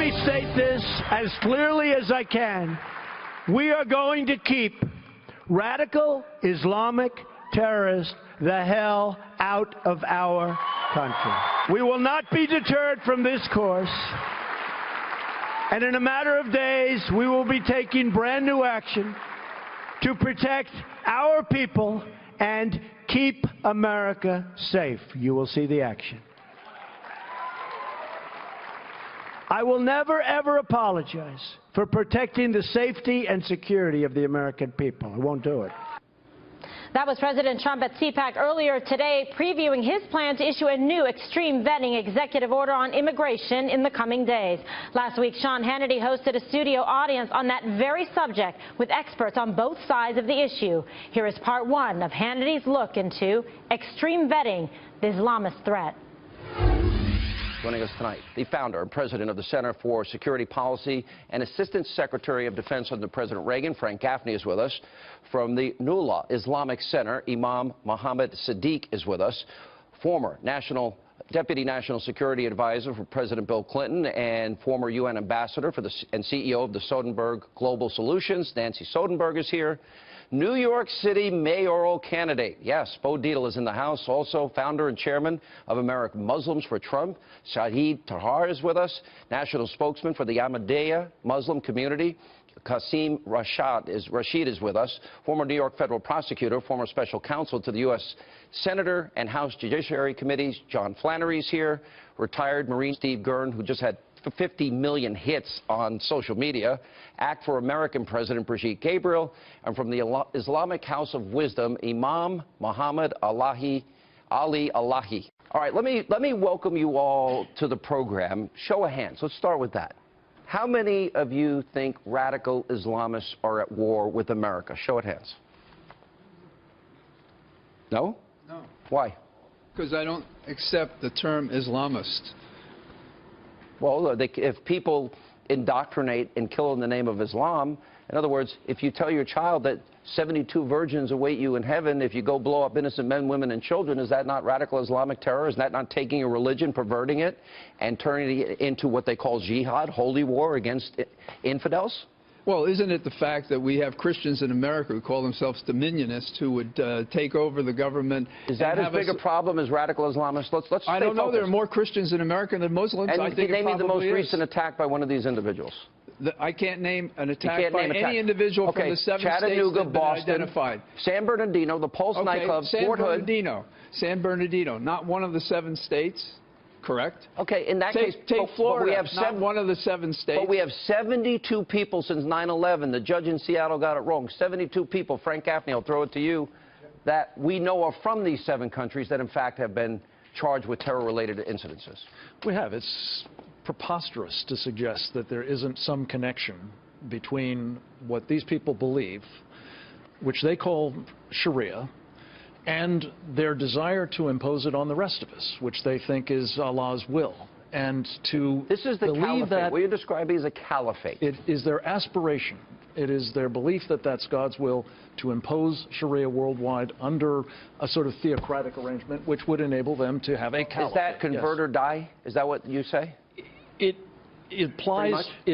me state this as clearly as I can. We are going to keep radical Islamic terrorists the hell out of our country. We will not be deterred from this course. And in a matter of days, we will be taking brand new action to protect our people and keep America safe. You will see the action. I will never, ever apologize for protecting the safety and security of the American people. I won't do it. That was President Trump at CPAC earlier today, previewing his plan to issue a new extreme vetting executive order on immigration in the coming days. Last week, Sean Hannity hosted a studio audience on that very subject with experts on both sides of the issue. Here is part one of Hannity's look into extreme vetting, the Islamist threat. Joining us tonight, the founder and president of the Center for Security Policy and Assistant Secretary of Defense under President Reagan, Frank Gaffney, is with us. From the Nurullah Islamic Center, Imam Mohammed Sadiq is with us. Former Deputy National Security Advisor for President Bill Clinton and former UN Ambassador and CEO of the Soderberg Global Solutions, Nancy Soderberg, is here. New York City mayoral candidate, yes, Bo Dietl is in the house. Also, founder and chairman of American Muslims for Trump, Shahid Tahar, is with us. National spokesman for the Ahmadiyya Muslim community, Qasim Rashid is with us. Former New York federal prosecutor, former special counsel to the U.S. Senator and House Judiciary Committees, John Flannery is here. Retired Marine Steve Gurn, who just had 50 million hits on social media. Act for American President Brigitte Gabriel. And from the Islamic House of Wisdom, Imam Muhammad Ali Alahi. All right, let me welcome you all to the program. Show of hands. Let's start with that. How many of you think radical Islamists are at war with America? Show of hands. No? No. Why? Because I don't accept the term Islamist. Well, if people indoctrinate and kill in the name of Islam, in other words, if you tell your child that 72 virgins await you in heaven if you go blow up innocent men, women, and children, is that not radical Islamic terror? Is that not taking a religion, perverting it, and turning it into what they call jihad, holy war against infidels? Well, isn't it the fact that we have Christians in America who call themselves dominionists who would take over the government? Is that as big a problem as radical Islamists? Let's I don't know. There are more Christians in America than Muslims. And I think name me the most is. recent attack by one of these individuals. I can't name an attack by any individual from the 7 states that have been identified. San Bernardino, the Pulse nightclub, Fort Hood. San Bernardino, not one of the 7 states. Correct. Okay, in that case, take Florida, we have not one of the 7 states. But we have 72 people since 9/11. The judge in Seattle got it wrong. 72 people, Frank Gaffney, I'll throw it to you, that we know are from these 7 countries that, in fact, have been charged with terror-related incidences. We have. It's preposterous to suggest that there isn't some connection between what these people believe, which they call Sharia, and their desire to impose it on the rest of us, which they think is Allah's will. And to This is the believe caliphate. that What you describe as a caliphate. it is their aspiration. It is their belief that that's God's will to impose Sharia worldwide under a sort of theocratic arrangement, which would enable them to have a caliphate. Is that convert or die? Is that what you say? It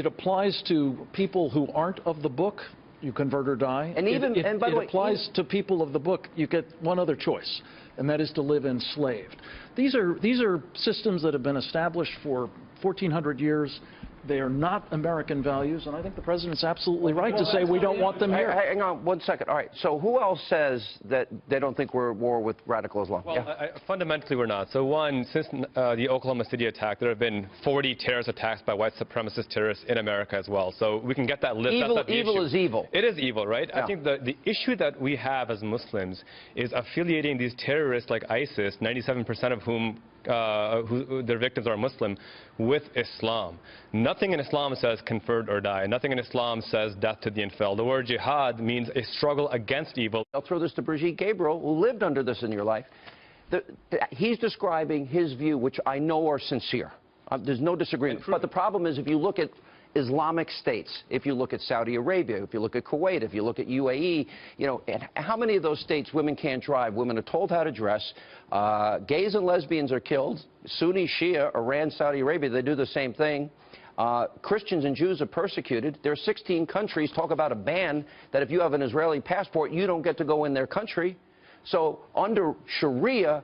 applies to people who aren't of the book. You convert or die. And by the way, it applies to people of the book. You get one other choice, and that is to live enslaved. These are systems that have been established for 1,400 years. They are not American values, and I think the president's absolutely right to say we don't want them here. Hang on 1 second. All right, so who else says that they don't think we're at war with radical Islam? Well, fundamentally we're not. So one, since the Oklahoma City attack, there have been 40 terrorist attacks by white supremacist terrorists in America as well. So we can get that list. Evil is evil. It is evil, right? Yeah. I think the issue that we have as Muslims is affiliating these terrorists like ISIS, 97% of whom their victims are Muslim, with Islam. Nothing in Islam says convert or die. Nothing in Islam says death to the infidel. The word jihad means a struggle against evil. I'll throw this to Brigitte Gabriel, who lived under this in your life. He's describing his view, which I know are sincere. There's no disagreement. But the problem is, if you look at Islamic states, if you look at Saudi Arabia, if you look at Kuwait, if you look at UAE, you know, and how many of those states women can't drive, women are told how to dress, gays and lesbians are killed, Sunni, Shia, Iran, Saudi Arabia, they do the same thing. Christians and Jews are persecuted. There are 16 countries talk about a ban that if you have an Israeli passport, you don't get to go in their country. So under Sharia,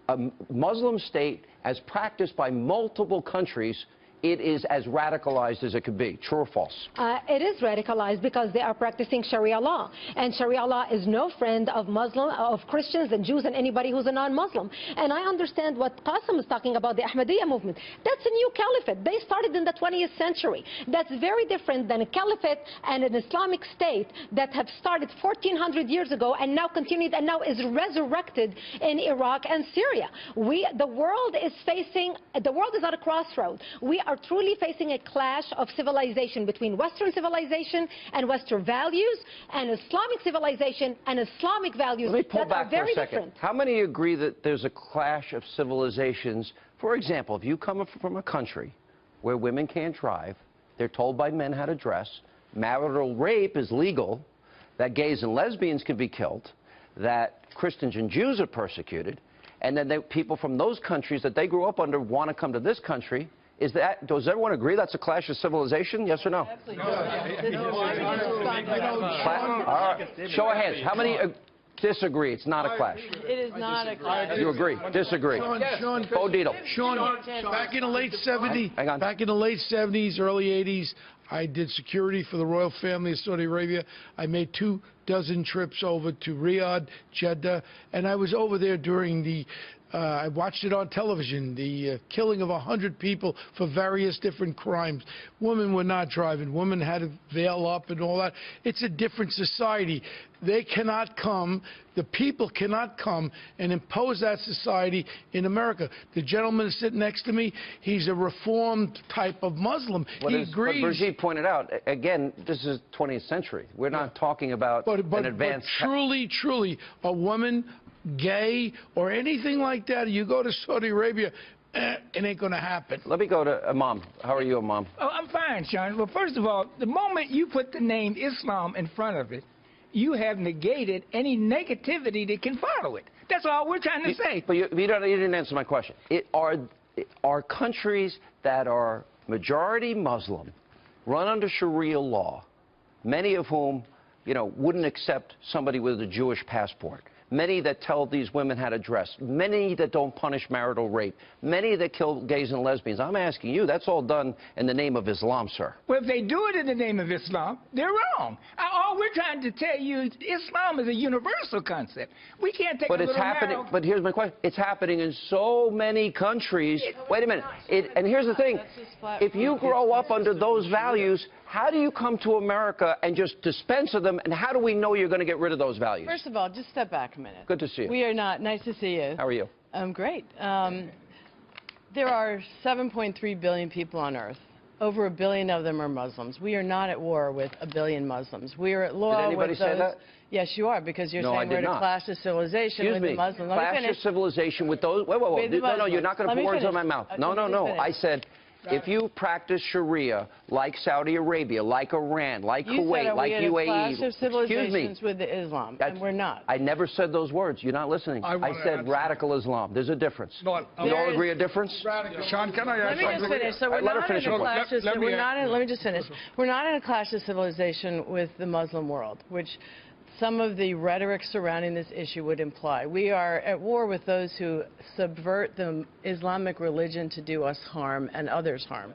a Muslim state as practiced by multiple countries, it is as radicalized as it could be. True or false? It is radicalized because they are practicing Sharia law. And Sharia law is no friend of Christians and Jews and anybody who's a non-Muslim. And I understand what Qasim is talking about, the Ahmadiyya movement. That's a new caliphate. They started in the 20th century. That's very different than a caliphate and an Islamic state that have started 1,400 years ago and now continued and now is resurrected in Iraq and Syria. The world is at a crossroad. We are truly facing a clash of civilization between Western civilization and Western values and Islamic civilization and Islamic values. Let me pull that back are very for a second. different. How many agree that there's a clash of civilizations? For example, if you come from a country where women can't drive, they're told by men how to dress, marital rape is legal, that gays and lesbians can be killed, that Christians and Jews are persecuted, and then people from those countries that they grew up under want to come to this country. Does everyone agree that's a clash of civilization? Yes or no? Absolutely. Show of hands. How many disagree? It's not a clash. It is not a clash. You agree? Disagree? Bo Dietl. Sean, back in the late 70s, early 80s, I did security for the royal family of Saudi Arabia. I made 24 trips over to Riyadh, Jeddah, and I was over there during the I watched it on television, the killing of 100 people for various different crimes. Women were not driving. Women had to veil up and all that. It's a different society. They cannot come, the people cannot come and impose that society in America. The gentleman sitting next to me, he's a reformed type of Muslim. He agrees. But Brigitte pointed out, again, this is 20th century. We're not talking about an advanced... But truly, a woman, gay, or anything like that, you go to Saudi Arabia, it ain't going to happen. Let me go to Imam. How are you, Imam? Oh, I'm fine, Sean. Well, first of all, the moment you put the name Islam in front of it, you have negated any negativity that can follow it. That's all we're trying to say. But you didn't answer my question. Are countries that are majority Muslim, run under Sharia law, many of whom, wouldn't accept somebody with a Jewish passport, many that tell these women how to dress, many that don't punish marital rape, many that kill gays and lesbians. I'm asking you, that's all done in the name of Islam, sir. Well, if they do it in the name of Islam, they're wrong. All we're trying to tell you is Islam is a universal concept. We can't take but it's happening. But here's my question. It's happening in so many countries. Wait a minute. And here's the thing. If you grow up under those values, how do you come to America and just dispense of them, and how do we know you're going to get rid of those values? First of all, just step back a minute. Good to see you. We are not. Nice to see you. How are you? I'm great. There are 7.3 billion people on Earth. Over 1 billion of them are Muslims. We are not at war with 1 billion Muslims. We are at law Did anybody with those. say that? Yes, you are, because you're No, saying we're at a clash of civilization Excuse with me. the Muslims. Clash of civilization with those. Wait. No, you're not going to put words in my mouth. No. I said, if you practice Sharia like Saudi Arabia, like Iran, like Kuwait, like UAE. You said we had a clash of civilizations excuse me. with the Islam, and we're not. I never said those words. You're not listening. I said radical Islam. There's a difference. You all agree a difference? Sean, can I ask Let me just finish. So we're not in a clash of, let me just finish. We're not in a clash of civilization with the Muslim world, which some of the rhetoric surrounding this issue would imply. We are at war with those who subvert the Islamic religion to do us harm and others harm.